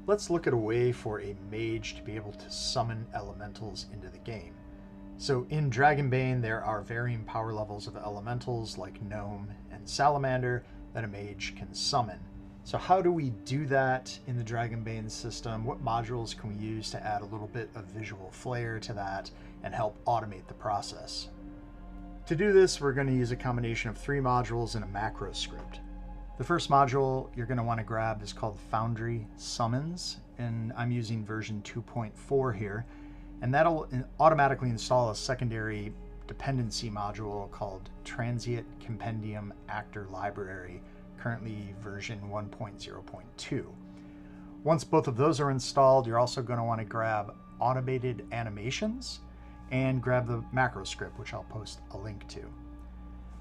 let's look at a way for a mage to be able to summon elementals into the game. So in Dragonbane, there are varying power levels of elementals like Gnome and Salamander that a mage can summon. So how do we do that in the Dragonbane system? What modules can we use to add a little bit of visual flair to that and help automate the process? To do this, we're going to use a combination of 3 modules and a macro script. The first module you're going to want to grab is called Foundry Summons, and I'm using version 2.4 here, and that'll automatically install a secondary dependency module called Transient Compendium Actor Library, currently version 1.0.2. Once both of those are installed, you're also going to want to grab automated animations and grab the macro script, which I'll post a link to.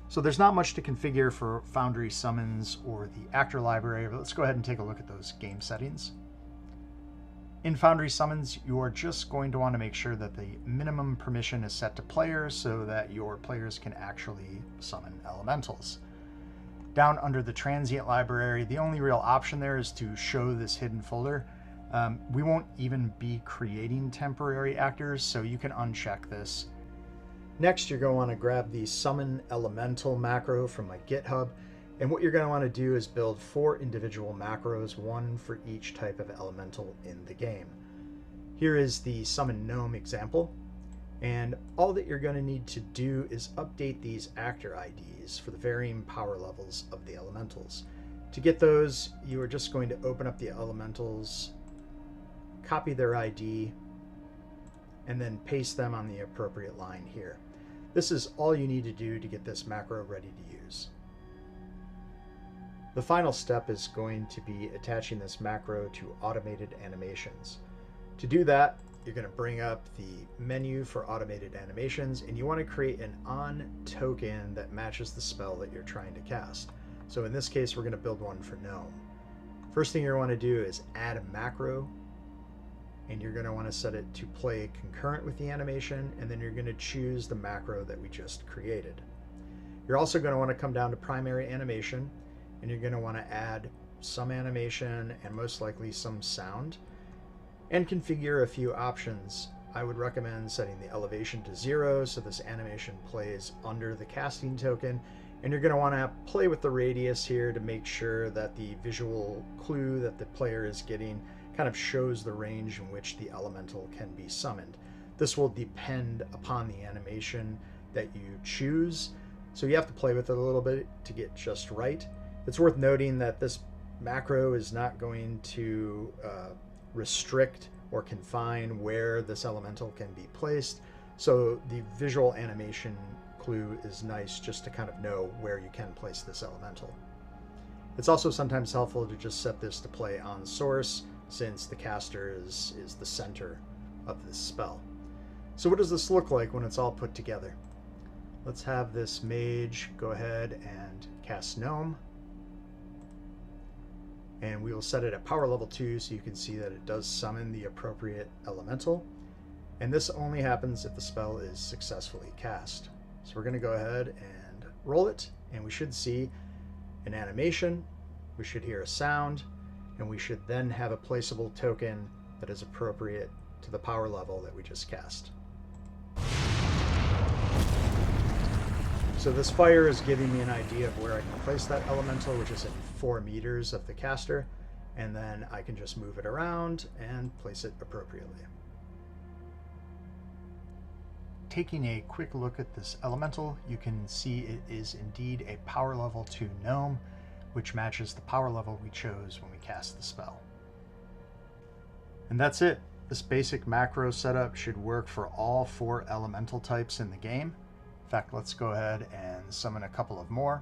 So there's not much to configure for Foundry Summons or the Actor Library, but let's go ahead and take a look at those game settings. In Foundry Summons, you are just going to want to make sure that the minimum permission is set to players so that your players can actually summon elementals. Down under the Transient Library, the only real option there is to show this hidden folder. We won't even be creating temporary actors, so you can uncheck this. Next, you're going to want to grab the Summon Elemental macro from my GitHub, and what you're going to want to do is build 4 individual macros, 1 for each type of elemental in the game. Here is the Summon Gnome example, and all that you're going to need to do is update these actor IDs for the varying power levels of the elementals. To get those, you are just going to open up the elementals, copy their ID, and then paste them on the appropriate line here. This is all you need to do to get this macro ready to use. The final step is going to be attaching this macro to automated animations. To do that, you're going to bring up the menu for automated animations, and you want to create an on token that matches the spell that you're trying to cast. So in this case, we're going to build one for Gnome. First thing you want to do is add a macro, and you're going to want to set it to play concurrent with the animation, and then you're going to choose the macro that we just created. You're also going to want to come down to primary animation, and you're going to want to add some animation and most likely some sound, and configure a few options. I would recommend setting the elevation to 0 so this animation plays under the casting token, and you're going to want to play with the radius here to make sure that the visual clue that the player is getting kind of shows the range in which the elemental can be summoned. This will depend upon the animation that you choose, so you have to play with it a little bit to get just right. It's worth noting that this macro is not going to restrict or confine where this elemental can be placed, so the visual animation clue is nice just to kind of know where you can place this elemental. It's also sometimes helpful to just set this to play on source, since the caster is the center of this spell. So what does this look like when it's all put together? Let's have this mage go ahead and cast Gnome, and we will set it at power level 2 so you can see that it does summon the appropriate elemental, and this only happens if the spell is successfully cast. So we're going to go ahead and roll it, and we should see an animation, we should hear a sound, and we should then have a placeable token that is appropriate to the power level that we just cast. So this fire is giving me an idea of where I can place that elemental, which is in 4 meters of the caster, and then I can just move it around and place it appropriately. Taking a quick look at this elemental, you can see it is indeed a power level 2 gnome, which matches the power level we chose when we cast the spell. And that's it. This basic macro setup should work for all 4 elemental types in the game. In fact, let's go ahead and summon a couple of more.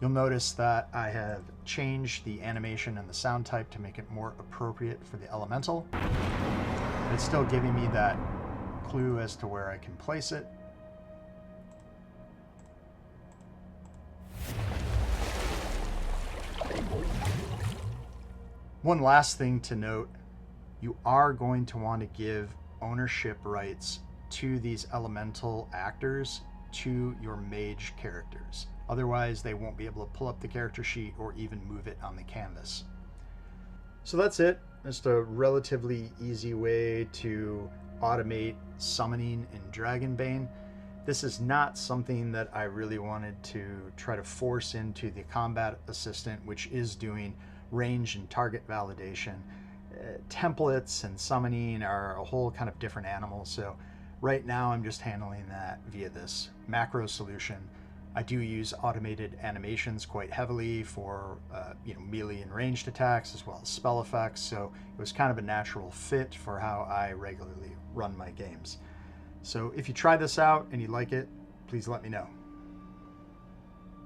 You'll notice that I have changed the animation and the sound type to make it more appropriate for the elemental. But it's still giving me that clue as to where I can place it. One last thing to note, you are going to want to give ownership rights to these elemental actors to your mage characters. Otherwise, they won't be able to pull up the character sheet or even move it on the canvas. So that's it. Just a relatively easy way to automate summoning in Dragonbane. This is not something that I really wanted to try to force into the combat assistant, which is doing range and target validation. Templates and summoning are a whole kind of different animal, so right now I'm just handling that via this macro solution. I do use automated animations quite heavily for melee and ranged attacks as well as spell effects, so it was kind of a natural fit for how I regularly run my games. So if you try this out and you like it, please let me know.